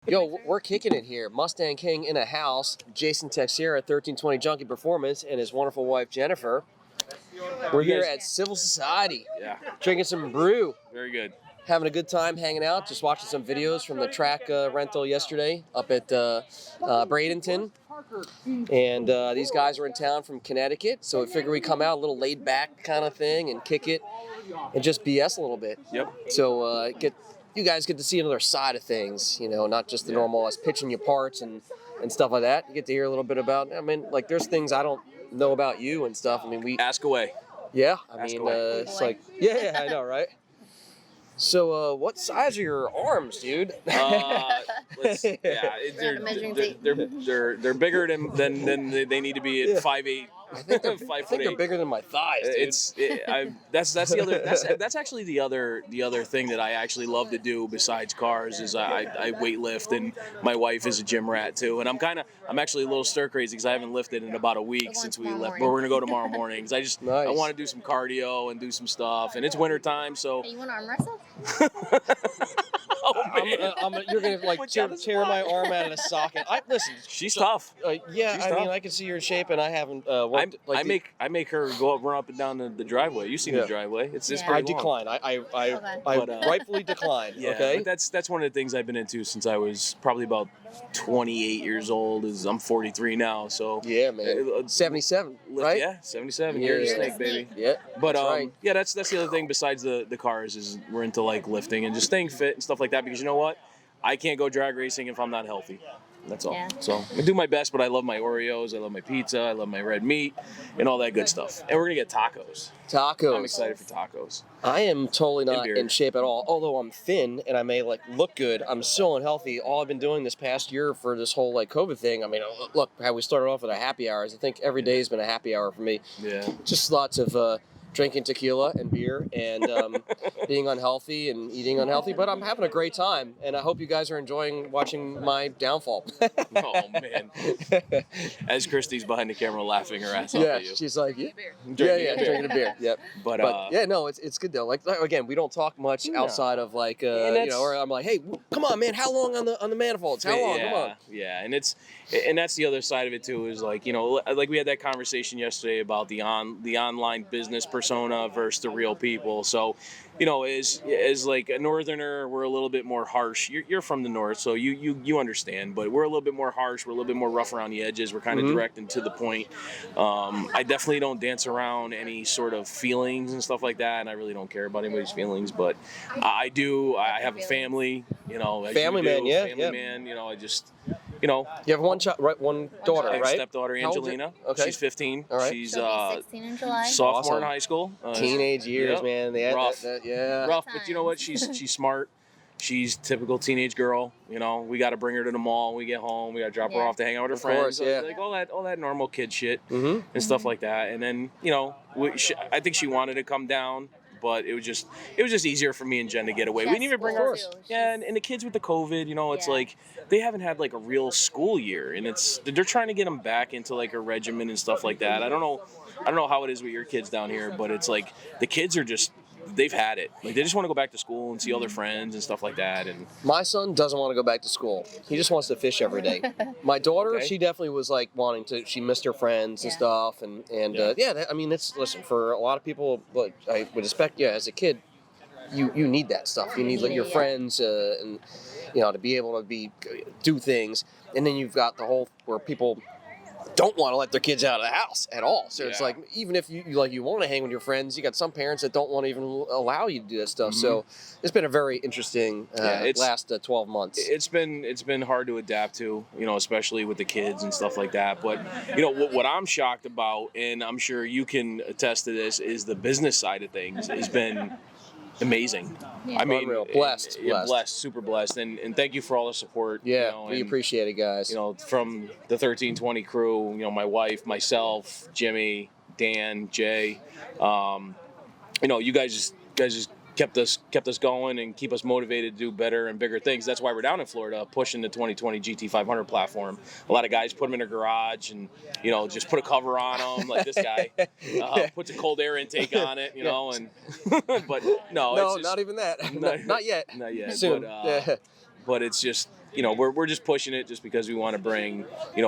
Yo, we're kicking it here. Mustang King in a house. Jason Teixeira, 1320 Junkie Performance, and his wonderful wife, Jennifer. We're here at Civil Society. Yeah. Drinking some brew. Very good. Having a good time hanging out. Just watching some videos from the track rental yesterday up at Bradenton. And these guys are in town from Connecticut, so we figure we come out a little laid back kind of thing and kick it and just BS a little bit. Yep. So you guys get to see another side of things, you know, not just the normal us pitching you parts and stuff like that. You get to hear a little bit about, I mean, like there's things I don't know about you and stuff. I mean, we ask away. Yeah, Ask away. It's like, yeah, I know, right? So, what size are your arms, dude? They're bigger than they need to be at 5'8". I think they're bigger than my thighs, dude. That's actually the other thing that I actually love to do besides cars is I weight lift, and my wife is a gym rat too, and I'm actually a little stir crazy because I haven't lifted in about a week since we left, but we're gonna go tomorrow morning because I want to do some cardio and do some stuff, and it's winter time, so. Hey, you want to arm wrestle? Oh, man. You're gonna like tear my arm out of the socket. Listen, she's tough. Yeah, she's I tough. mean, I can see you're in shape, and I haven't. I make her run up and down the driveway. You see the driveway? It's I pretty decline. long. I rightfully decline. Yeah, okay. but that's one of the things I've been into since I was probably about 28 years old. I'm 43 now, so yeah, man. 77, right? Yeah, 77. You're a snake, baby. Yeah. But right. yeah, that's the other thing besides the cars is we're into like lifting and just staying fit and stuff like that, because you know what? I can't go drag racing if I'm not healthy. That's all. Yeah. So I do my best, but I love my Oreos, I love my pizza, I love my red meat, and all that good stuff. And we're gonna get tacos. Tacos. I'm excited for tacos. I am totally not in shape at all. Although I'm thin and I may like look good, I'm still unhealthy. All I've been doing this past year for this whole like COVID thing. I mean, look how we started off with our happy hours. I think every day has been a happy hour for me. Yeah. Just lots of drinking tequila and beer and being unhealthy and eating unhealthy, but I'm having a great time, and I hope you guys are enjoying watching my downfall. Oh man! As Christy's behind the camera laughing her ass off at you. She's like, drinking a beer. Yep. But yeah, no, it's good though. Like again, we don't talk much outside of like or I'm like, hey, come on, man, how long on the manifolds? How long? Come on. Yeah, and that's the other side of it too. Is like like we had that conversation yesterday about the online business persona versus the real people. So, as like a northerner, we're a little bit more harsh. You're from the north, so you understand. But we're a little bit more harsh. We're a little bit more rough around the edges. We're kind of direct and to the point. I definitely don't dance around any sort of feelings and stuff like that, and I really don't care about anybody's feelings. But I do. I have a family. Family man. Yeah. Family man. I just. You have one daughter, I have right? stepdaughter, Angelina. Okay. She's 15. All right. She's 16 in July. sophomore in high school. Teenage years, man. Rough. Rough. But you know what? She's smart. She's typical teenage girl. We got to bring her to the mall when we get home. We got to drop her off to hang out with her friends. Course, yeah. Like all that normal kid shit and stuff like that. And then I think she wanted to come down. But it was just easier for me and Jen to get away. We didn't even bring her. Yeah, and the kids with the COVID, it's like they haven't had like a real school year, and they're trying to get them back into like a regimen and stuff like that. I don't know how it is with your kids down here, but it's like the kids are they've had it. Like they just want to go back to school and see all their friends and stuff like that. And my son doesn't want to go back to school. He just wants to fish every day. My daughter, she definitely was like wanting to. She missed her friends and stuff, and I mean, listen, for a lot of people, like I would expect, as a kid, you need that stuff. You need like your friends and to be able to do things, and then you've got the whole where people don't want to let their kids out of the house at all. So it's like, even if you want to hang with your friends, you got some parents that don't want to even allow you to do that stuff. So it's been a very interesting last 12 months. It's been hard to adapt to, especially with the kids and stuff like that. But what I'm shocked about, and I'm sure you can attest to this, is the business side of things has been amazing. Yeah. I mean, unreal. Blessed, super blessed, and thank you for all the support. Yeah, we appreciate it, guys. From the 1320 crew, my wife, myself, Jimmy, Dan, Jay, you guys just kept us going and keep us motivated to do better and bigger things. That's why we're down in Florida pushing the 2020 GT500 platform. A lot of guys put them in their garage and just put a cover on them, like this guy puts a cold air intake on it, and but no, it's just, not even that. Not yet. Not yet. Soon. but it's just, we're just pushing it just because we want to bring,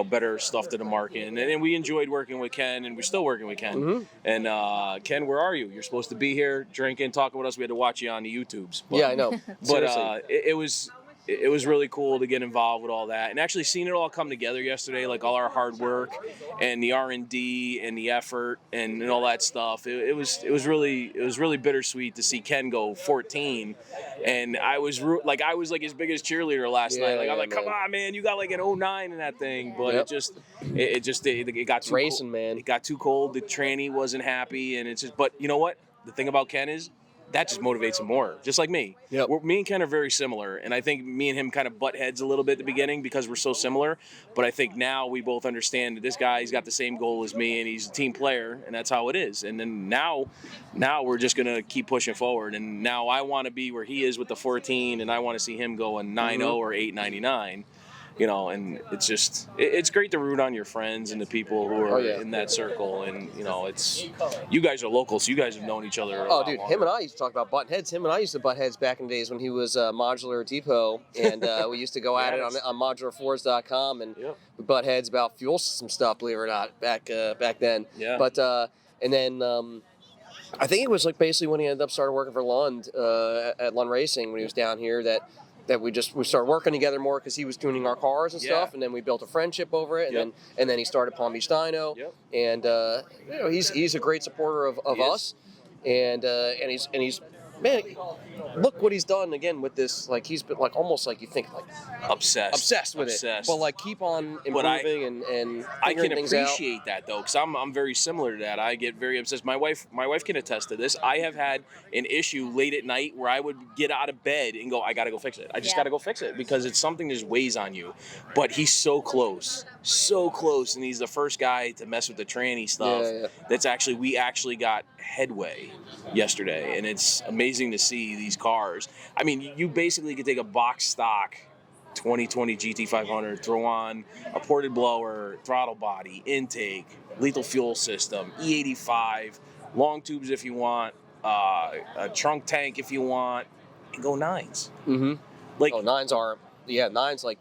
better stuff to the market. And we enjoyed working with Ken, and we're still working with Ken. Mm-hmm. And Ken, where are you? You're supposed to be here drinking, talking with us. We had to watch you on the YouTubes. But, yeah, I know. But it was really cool to get involved with all that, and actually seeing it all come together yesterday, like all our hard work and the R&D and the effort and all that stuff. It was really bittersweet to see Ken go 14, and I was like his biggest cheerleader last night. Like, I'm like, come on, man, you got like an 09 in that thing, but Yep. it got too racing, cold. man. It got too cold. The tranny wasn't happy, and it's just. But you know what? The thing about Ken is, that just motivates him more, just like me. Yep. Me and Ken are very similar, and I think me and him kind of butt heads a little bit at the beginning because we're so similar, but I think now we both understand that this guy's got the same goal as me, and he's a team player, and that's how it is. And then now we're just going to keep pushing forward, and now I want to be where he is with the 14, and I want to see him go a 9.0 or 8.99. And it's just, it's great to root on your friends and the people who are in that circle. And, it's, you guys are local, so you guys have known each other. Oh, dude, him and I used to talk about button heads. Him and I used to butt heads back in the days when he was Modular Depot, and we used to go at it on modularfords.com and butt heads about fuel system stuff, believe it or not, back then. Yeah. But, and then, I think it was like basically when he ended up started working for Lund, at Lund Racing when he was down here that we started working together more because he was tuning our cars and stuff, and then we built a friendship over it, and then he started Palm Beach Dyno, and he's a great supporter of us, and he's man, look what he's done again with this. Like he's been like almost like you think like obsessed with it, but like keep on improving and I can things appreciate that though, because I'm very similar to that. I get very obsessed. My wife can attest to this. I have had an issue late at night where I would get out of bed and go, I gotta go fix it. I just gotta go fix it because it's something that just weighs on you. But he's so close, and he's the first guy to mess with the tranny stuff. That's we actually got headway yesterday, and it's amazing to see these cars. I mean, you basically could take a box stock 2020 GT500, throw on a ported blower, throttle body, intake, lethal fuel system, E85, long tubes if you want, a trunk tank if you want, and go nines. Mm-hmm. Like, nines like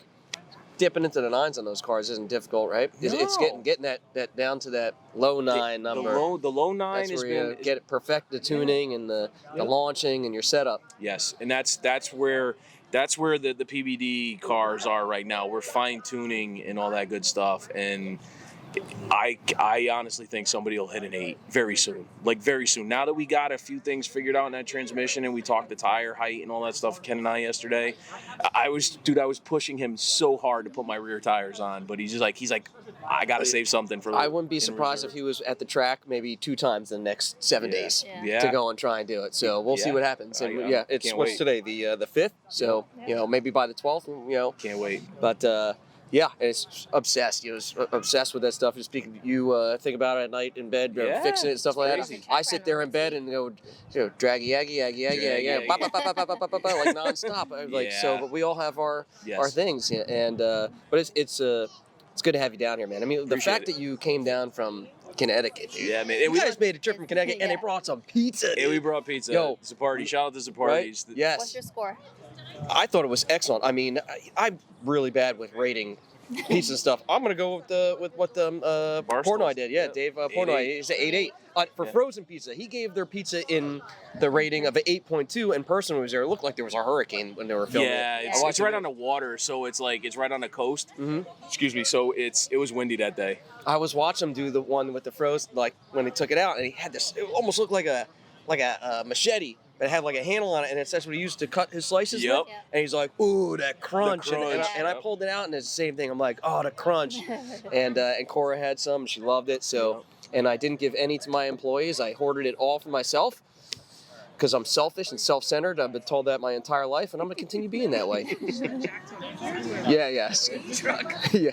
dipping into the nines on those cars isn't difficult, right? No. It's getting that down to that low 9 number. The low 9 that's where you get it perfect, the tuning and the launching and your setup. Yes, and that's where the PBD cars are right now. We're fine tuning and all that good stuff, and I honestly think somebody will hit an 8 very soon. Like very soon. Now that we got a few things figured out in that transmission and we talked the tire height and all that stuff, Ken and I yesterday, I was pushing him so hard to put my rear tires on, but he's like, I gotta save something for. I wouldn't be surprised if he was at the track maybe 2 times in the next 7 days to go and try and do it. So we'll see what happens. And it's what's today, the 5th. So maybe by the 12th, Can't wait. But yeah, and it's obsessed. It's obsessed with that stuff. Just speaking, you think about it at night in bed, fixing it and stuff like that. I sit there in bed and go, draggy, aggy, like nonstop. Like so, but we all have our things, and but it's good to have you down here, man. I mean, the fact that you came down from Connecticut, dude. Yeah, man. And you guys made a trip from Connecticut, and they brought some pizza. Dude. Yeah, we brought pizza. Yo, Zapardi. Shout out to Zapardi. Right? Yes. What's your score? I thought it was excellent. I mean, I'm really bad with rating pizza and stuff. I'm gonna go with what Portnoy did. Yeah, Dave Portnoy. He's an 8.8 for frozen pizza. He gave their pizza in the rating of an 8.2. In person, when was there, it looked like there was a hurricane when they were filming. Yeah, it's right on the water, so it's right on the coast. Mm-hmm. Excuse me. So it was windy that day. I was watching him do the one with the frozen, like when he took it out, and he had this. It almost looked like a machete. It had like a handle on it, and that's what he used to cut his slices with. And he's like, ooh, that crunch. And I pulled it out, and it's the same thing. I'm like, oh, the crunch. and Cora had some, and she loved it. So, and I didn't give any to my employees. I hoarded it all for myself because I'm selfish and self-centered. I've been told that my entire life, and I'm going to continue being that way. Yes. Yeah.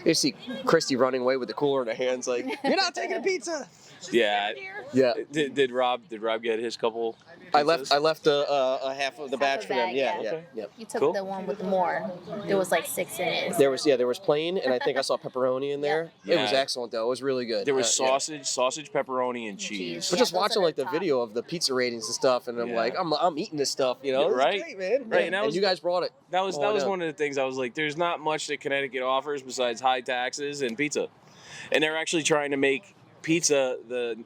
You see Christy running away with the cooler in her hands like, you're not taking a pizza. Yeah. Yeah. Did Rob get his couple? I pizzas? left a half of the batch for them. bag, Yeah, yeah. yeah, yeah. You took Cool. the one with more. There was like 6 in it. There was plain, and I think I saw pepperoni in there. Yeah. It was excellent though. It was really good. There was Yeah. sausage, pepperoni, and cheese. But Yeah, just those watching are like the the top. video of the pizza ratings and stuff, and I'm Yeah. like, I'm eating this stuff, you know? Yeah, right. It's great, man. Right, Yeah. and that And was- you guys brought it. That was Oh, yeah. one of the things I was like, there's not much that Connecticut offers besides high taxes and pizza, and they're actually trying to make pizza the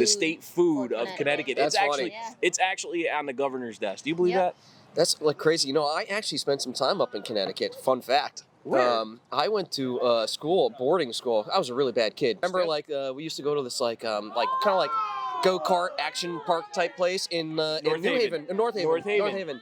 state food of Connecticut. That's it's actually funny. Yeah. it's actually on the governor's desk. Do you believe Yep. that? That's like crazy. You know, I actually spent some time up in Connecticut. Fun fact. Where? I went to boarding school. I was a really bad kid. Remember, Okay. like we used to go to this like kind of like go-kart action park type place in North Haven. North Haven.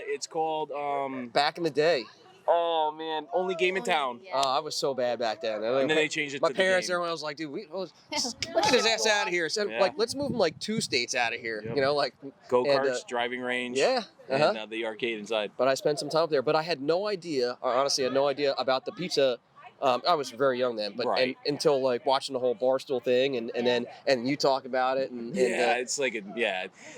It's called Back in the day. oh man, only game in town. Yeah. I was so bad back then. And then they changed it My to the parents, game. everyone was like, dude, let's get his ass out of here. So, Yeah. like, let's move him like 2 states out of here. Yep. You know, like, Go-karts, and, driving range. yeah. And the arcade inside. But I spent some time up there. But I had no idea, or honestly, had no idea about the pizza. I was very young then, but Right. until like watching the whole Barstool thing, and you talk about it, and Yeah, it's like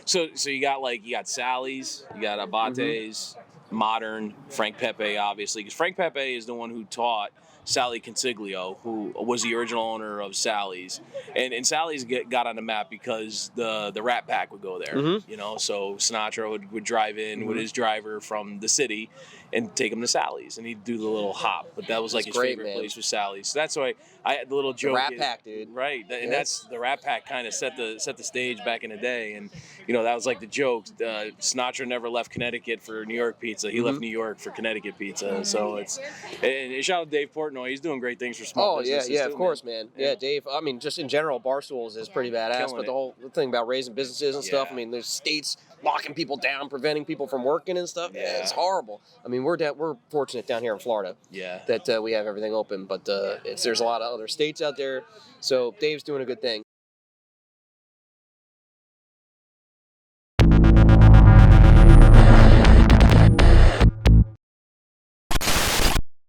So you got Sally's, you got Abate's, Modern, Frank Pepe, obviously, because Frank Pepe is the one who taught Sally Consiglio, who was the original owner of Sally's, and Sally's got on the map because the Rat Pack would go there. Mhm. You know, so Sinatra would drive in with his driver from the city and take him to Sally's, and he'd do the little hop. But that was like That's his great, favorite man. place was Sally's. So that's why I had the little the joke. Rat Pack, dude. Right, and Yeah. that's the Rat Pack kind of set the stage back in the day, and you know that was like the joke. Sinatra never left Connecticut for New York pizza; he left New York for Connecticut pizza. So it's and shout out to Dave Portnoy; he's doing great things for small Oh yeah, businesses. yeah, too, of course, man. Yeah, Dave. I mean, just in general, Barstools is pretty badass. Killing But it. the whole thing about raising businesses and stuff. Yeah. I mean, there's states locking people down, preventing people from working and stuff. Yeah, Yeah. it's horrible. I mean, we're fortunate down here in Florida Yeah. that we have everything open, but there's a lot of other states out there. So Dave's doing a good thing.